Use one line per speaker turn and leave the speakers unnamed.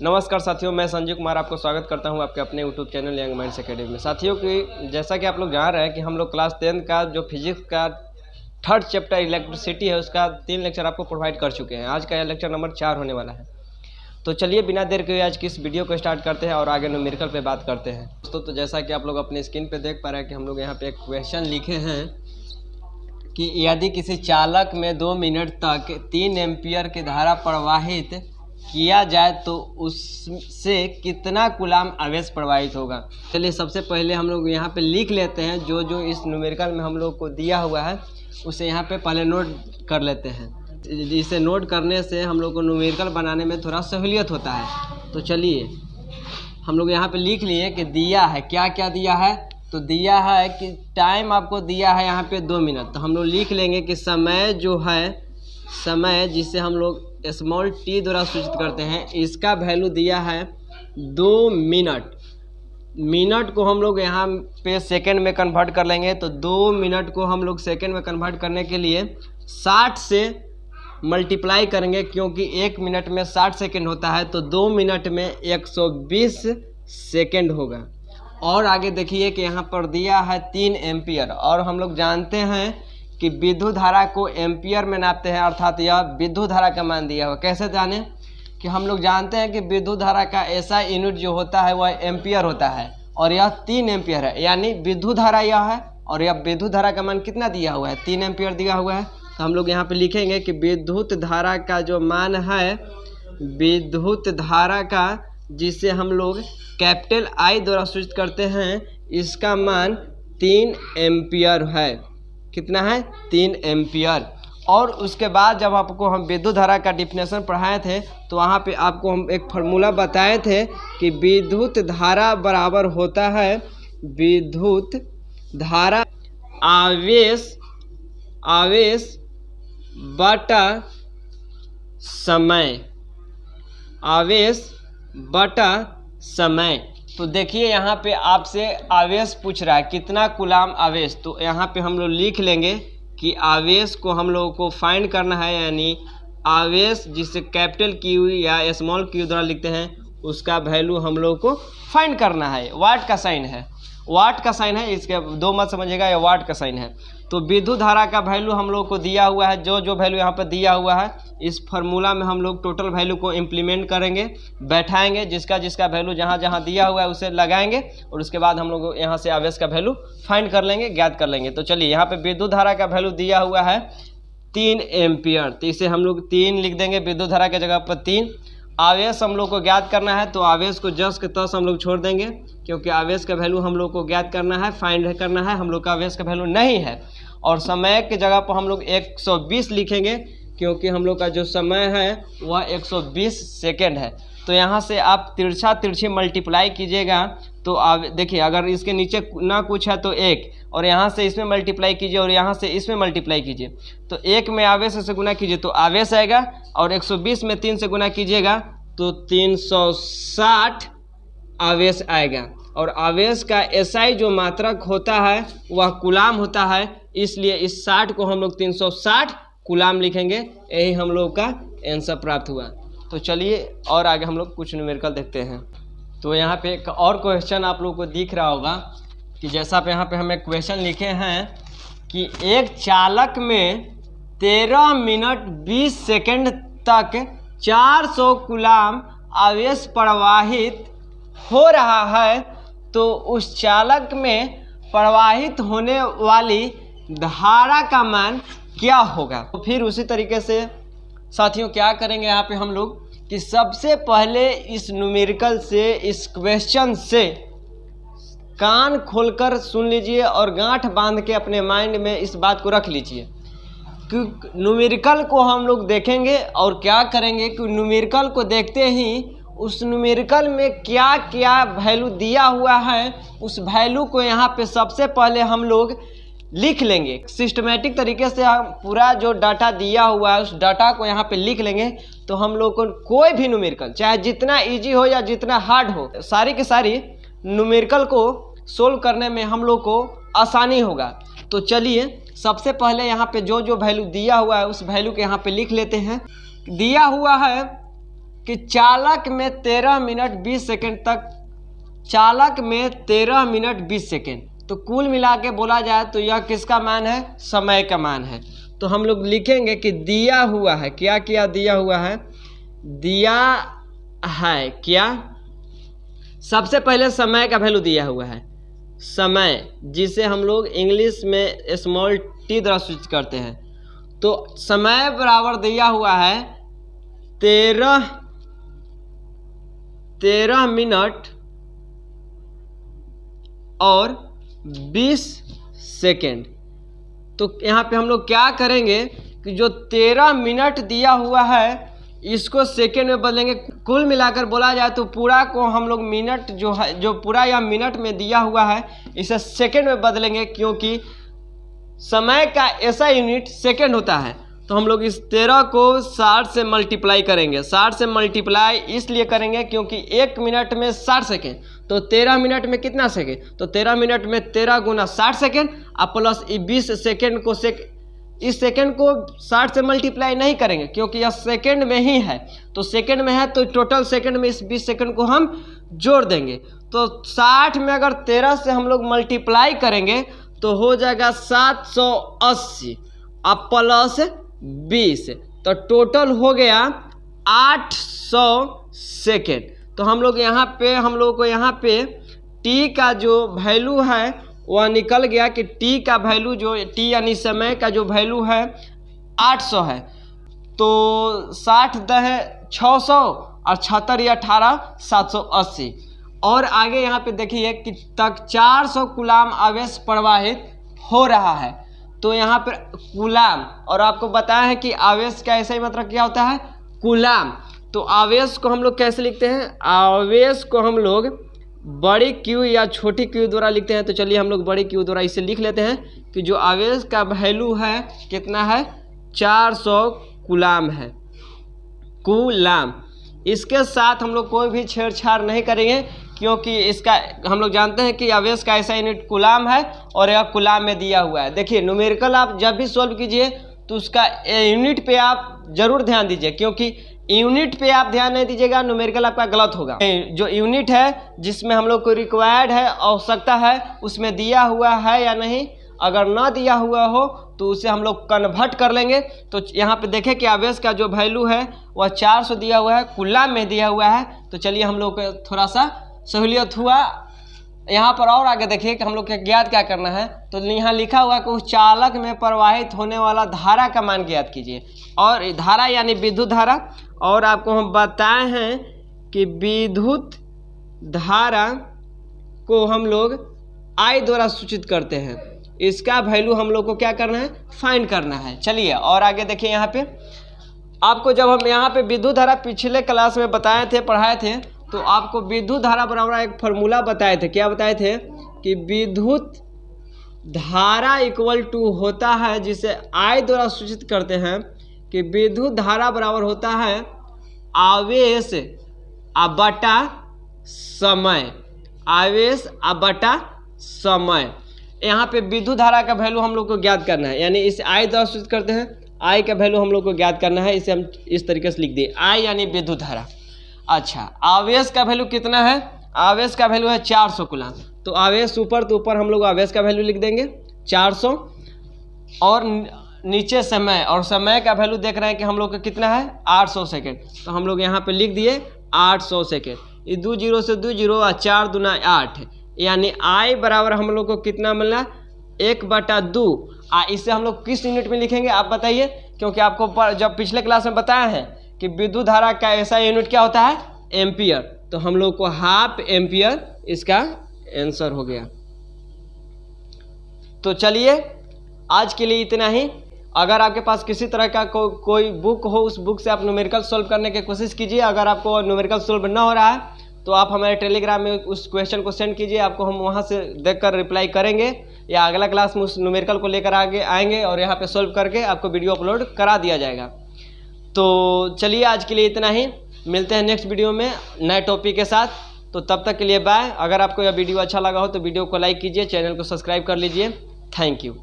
नमस्कार साथियों, मैं संजय कुमार आपको स्वागत करता हूं आपके अपने YouTube channel young minds academy में। साथियों की जैसा कि आप लोग जान रहे हैं कि हम लोग क्लास 10 का जो फिजिक्स का थर्ड चैप्टर इलेक्ट्रिसिटी है उसका 3 लेक्चर आपको प्रोवाइड कर चुके हैं। आज का यह लेक्चर नंबर 4 होने वाला है। तो चलिए बिना देर के आज की इस वीडियो को स्टार्ट करते हैं और आगे न्यूमेरिकल पे बात करते हैं। दोस्तों तो जैसा कि आप लोग अपने स्क्रीन पर देख पा रहे हैं कि हम लोग यहाँ पर एक क्वेश्चन लिखे हैं कि यदि किसी चालक में 2 मिनट तक 3 एम्पियर की धारा प्रवाहित किया जाए तो उससे कितना कूलाम आवेश प्रवाहित होगा। चलिए सबसे पहले हम लोग यहाँ पे लिख लेते हैं जो इस न्यूमेरिकल में हम लोग को दिया हुआ है उसे यहाँ पे पहले नोट कर लेते हैं। इसे नोट करने से हम लोग को न्यूमेरिकल बनाने में थोड़ा सहूलियत होता है। तो चलिए हम लोग यहाँ पे लिख लिए कि दिया है, क्या क्या दिया है, तो दिया है कि टाइम आपको दिया है यहाँ पे 2 मिनट। तो हम लोग लिख लेंगे कि समय जो है, समय जिसे हम लोग स्मॉल टी द्वारा सूचित करते हैं, इसका वैल्यू दिया है 2 मिनट। मिनट को हम लोग यहाँ पे सेकंड में कन्वर्ट कर लेंगे। तो 2 मिनट को हम लोग सेकंड में कन्वर्ट करने के लिए 60 से मल्टीप्लाई करेंगे, क्योंकि 1 मिनट में 60 सेकंड होता है। तो 2 मिनट में 120 सेकंड होगा। और आगे देखिए कि यहाँ पर दिया है 3 एम्पियर, और हम लोग जानते हैं कि विद्युत धारा को एम्पियर में नापते हैं, अर्थात यह विद्युत धारा का मान दिया हुआ। कैसे जाने कि हम लोग जानते हैं कि विद्युत धारा का ऐसा यूनिट जो होता है वह एम्पियर होता है, और यह 3 एम्पियर है, यानी विद्युत धारा यह है। और यह विद्युत धारा का मान कितना दिया हुआ है, 3 एम्पियर दिया हुआ है। तो हम लोग यहाँ पे लिखेंगे कि विद्युत धारा का जो मान है, विद्युत धारा का जिसे हम लोग कैपिटल आई द्वारा सूचित करते हैं, इसका मान 3 एम्पियर है। कितना है, 3 एम्पियर। और उसके बाद जब आपको हम विद्युत धारा का डिफिनेशन पढ़ाए थे तो वहाँ पे आपको हम एक फार्मूला बताए थे कि विद्युत धारा बराबर होता है विद्युत धारा आवेश बटा समय, आवेश बटा समय। तो देखिए यहाँ पे आपसे आवेश पूछ रहा है कितना कूलाम आवेश। तो यहाँ पे हम लोग लिख लेंगे कि आवेश को हम लोगों को फाइंड करना है, यानी आवेश जिसे कैपिटल क्यू या स्मॉल क्यू द्वारा लिखते हैं उसका वैल्यू हम लोग को फाइंड करना है। वाट का साइन है, वाट का साइन है, इसके दो मत समझिएगा, ये वाट का साइन है। तो विद्युत धारा का वैल्यू हम लोग को दिया हुआ है, जो वैल्यू यहाँ पर दिया हुआ है इस फार्मूला में हम लोग टोटल वैल्यू को इम्प्लीमेंट करेंगे, बैठाएंगे, जिसका वैल्यू जहाँ दिया हुआ है उसे लगाएंगे, और उसके बाद हम लोग यहाँ से आवेश का वैल्यू फाइंड कर लेंगे, ज्ञात कर लेंगे। तो चलिए यहाँ पे विद्युत धारा का वैल्यू दिया हुआ है 3 एम्पियर, तो इसे हम लोग 3 लिख देंगे विद्युत धारा के जगह पर 3। आवेश हम लोग को ज्ञात करना है, तो आवेश को जस के तस हम लोग छोड़ देंगे, क्योंकि आवेश का वैल्यू हम लोग को ज्ञात करना है, फाइंड करना है, हम लोग का आवेश का वैल्यू नहीं है। और समय के जगह पर हम लोग 120 लिखेंगे, क्योंकि हम लोग का जो समय है वह 120 सेकेंड है। तो यहाँ से आप तिरछी मल्टीप्लाई कीजिएगा। तो आप देखिए, अगर इसके नीचे ना कुछ है तो 1, और यहाँ से इसमें मल्टीप्लाई कीजिए और यहाँ से इसमें मल्टीप्लाई कीजिए। तो 1 में आवेश से गुना कीजिए तो आवेश आएगा, और 120 में 3 से गुना कीजिएगा तो 360 आवेश आएगा। और आवेश का एसआई जो मात्रक होता है वह कूलाम होता है, इसलिए इस 60 को हम लोग 360 कूलाम लिखेंगे। यही हम लोग का आंसर प्राप्त हुआ। तो चलिए और आगे हम लोग कुछ न्यूमेरिकल देखते हैं। तो यहाँ पे एक और क्वेश्चन आप लोग को दिख रहा होगा कि जैसा पे यहाँ पे हमें क्वेश्चन लिखे हैं कि एक चालक में 13 मिनट 20 सेकंड तक 400 कूलाम आवेश प्रवाहित हो रहा है, तो उस चालक में प्रवाहित होने वाली धारा का मान क्या होगा। तो फिर उसी तरीके से साथियों क्या करेंगे यहाँ पे हम लोग कि सबसे पहले इस न्यूमेरिकल से, इस क्वेश्चन से कान खोलकर सुन लीजिए और गांठ बांध के अपने माइंड में इस बात को रख लीजिए कि न्यूमेरिकल को हम लोग देखेंगे और क्या करेंगे कि न्यूमेरिकल को देखते ही उस न्यूमेरिकल में क्या क्या वैल्यू दिया हुआ है उस वैल्यू को यहाँ पे सबसे पहले हम लोग लिख लेंगे। सिस्टमेटिक तरीके से हम पूरा जो डाटा दिया हुआ है उस डाटा को यहाँ पे लिख लेंगे। तो हम लोग को कोई भी न्यूमेरिकल चाहे जितना इजी हो या जितना हार्ड हो, सारी की सारी न्यूमेरिकल को सोल्व करने में हम लोग को आसानी होगा। तो चलिए सबसे पहले यहाँ पे जो वैल्यू दिया हुआ है उस वैल्यू के यहाँ पे लिख लेते हैं। दिया हुआ है कि चालक में 13 मिनट 20 सेकेंड तक, चालक में 13 मिनट 20 सेकेंड, तो कुल मिला के बोला जाए तो यह किसका मान है? समय का मान है। तो हम लोग लिखेंगे कि दिया हुआ है, क्या क्या दिया हुआ है? दिया है क्या? सबसे पहले समय का वैल्यू दिया हुआ है, समय, जिसे हम लोग इंग्लिश में स्मॉल टी द्वारा सूचित करते हैं। तो समय बराबर दिया हुआ है 13 मिनट और 20 सेकेंड। तो यहाँ पे हम लोग क्या करेंगे कि जो 13 मिनट दिया हुआ है इसको सेकेंड में बदलेंगे। कुल मिलाकर बोला जाए तो पूरा को हम लोग मिनट जो है, जो पूरा या मिनट में दिया हुआ है, इसे सेकेंड में बदलेंगे, क्योंकि समय का ऐसा यूनिट सेकेंड होता है। तो हम लोग इस 13 को 60 से मल्टीप्लाई करेंगे। 60 से मल्टीप्लाई इसलिए करेंगे क्योंकि 1 मिनट में 60 सेकेंड, तो 13 मिनट में कितना सेकेंड? तो 13 मिनट में 13 गुना 60 सेकेंड और प्लस 20 सेकेंड को इस सेकेंड को 60 से मल्टीप्लाई नहीं करेंगे क्योंकि यह सेकेंड में ही है। तो सेकेंड में है तो टोटल सेकेंड में इस 20 सेकेंड को हम जोड़ देंगे। तो 60 में अगर 13 से हम लोग मल्टीप्लाई करेंगे तो हो जाएगा 780 और प्लस 20, तो टोटल हो गया 800 सेकेंड। तो हम लोग यहाँ पे, हम लोग को यहाँ पे टी का जो वैल्यू है वह निकल गया कि टी का वैल्यू जो टी यानी समय का जो वैल्यू है 800 है। तो 60 दहे 600 और 76 या 18 780। और आगे यहाँ पे देखिए कि तक 400 कूलाम आवेश प्रवाहित हो रहा है। तो यहाँ पर कूलाम, और आपको बताया है कि आवेश का ऐसा ही मतलब क्या होता है? कूलाम। तो आवेश को हम लोग कैसे लिखते हैं? आवेश को हम लोग बड़ी क्यू या छोटी क्यू द्वारा लिखते हैं। तो चलिए हम लोग बड़ी क्यू द्वारा इसे लिख लेते हैं कि जो आवेश का वैल्यू है कितना है? 400 कूलाम है, कूलाम। इसके साथ हम लोग कोई भी छेड़छाड़ नहीं करेंगे क्योंकि इसका हम लोग जानते हैं कि आवेश का ऐसा यूनिट कूलाम है और यह कूलाम में दिया हुआ है। देखिए न्यूमेरिकल आप जब भी सॉल्व कीजिए तो उसका यूनिट पे आप जरूर ध्यान दीजिए, क्योंकि यूनिट पे आप ध्यान नहीं दीजिएगा न्यूमेरिकल आपका गलत होगा। जो यूनिट है जिसमें हम लोग को रिक्वायर्ड है, आवश्यकता है, उसमें दिया हुआ है या नहीं, अगर ना दिया हुआ हो तो उसे हम लोग कन्वर्ट कर लेंगे। तो यहाँ पे देखें कि आवेश का जो वैल्यू है वह 400 दिया हुआ है, कूलाम में दिया हुआ है। तो चलिए हम लोग को थोड़ा सा सहूलियत हुआ। यहाँ पर और आगे देखिए कि हम लोग को ज्ञात क्या करना है। तो यहाँ लिखा हुआ कि उस चालक में प्रवाहित होने वाला धारा का मान ज्ञात कीजिए। और धारा यानी विद्युत धारा, और आपको हम बताए हैं कि विद्युत धारा को हम लोग I द्वारा सूचित करते हैं। इसका वैल्यू हम लोग को क्या करना है? फाइंड करना है। चलिए और आगे देखिए, यहाँ पे आपको जब हम यहाँ पे विद्युत धारा पिछले क्लास में बताए थे, पढ़ाए थे, तो आपको विद्युत धारा बराबर एक फॉर्मूला बताए थे। क्या बताए थे? कि विद्युत धारा इक्वल टू होता है, जिसे I द्वारा सूचित करते हैं कि विद्युत धारा बराबर होता है आवेश बटा समय, आवेश बटा समय। यहाँ पे विद्युत धारा का वैल्यू हम लोग को ज्ञात करना है, यानी इसे I द्वारा सूचित करते हैं। I का वैल्यू हम लोग को ज्ञात करना है, इसे हम इस तरीके से लिख दिए, I यानी विद्युत धारा। अच्छा, आवेश का वैल्यू कितना है? आवेश का वैल्यू है 400 कूलाम। तो आवेश ऊपर, तो ऊपर हम लोग आवेश का वैल्यू लिख देंगे 400, और नीचे समय, और समय का वैल्यू देख रहे हैं कि हम लोग का कितना है? 800 सेकेंड। तो हम लोग यहाँ पे लिख दिए 800 सेकेंड। ये 2 जीरो से 2 जीरो और 4 दूना 8, यानी I बराबर हम लोग को कितना मिला? 1/2। इसे हम लोग किस यूनिट में लिखेंगे आप बताइए? क्योंकि आपको जब पिछले क्लास में बताया है कि विद्युत धारा का ऐसा यूनिट क्या होता है? एम्पियर। तो हम लोग को हाफ एम्पियर इसका आंसर हो गया। तो चलिए आज के लिए इतना ही। अगर आपके पास किसी तरह का कोई बुक हो, उस बुक से आप न्यूमेरिकल सॉल्व करने की कोशिश कीजिए। अगर आपको न्यूमेरिकल सॉल्व ना हो रहा है तो आप हमारे टेलीग्राम में उस क्वेश्चन को सेंड कीजिए, आपको हम वहां से देखकर रिप्लाई करेंगे, या अगला क्लास में उस न्यूमेरिकल को लेकर आगे आएंगे और यहाँ पे सॉल्व करके आपको वीडियो अपलोड करा दिया जाएगा। तो चलिए आज के लिए इतना ही, मिलते हैं नेक्स्ट वीडियो में नए टॉपिक के साथ। तो तब तक के लिए बाय। अगर आपको यह वीडियो अच्छा लगा हो तो वीडियो को लाइक कीजिए, चैनल को सब्सक्राइब कर लीजिए। Thank you.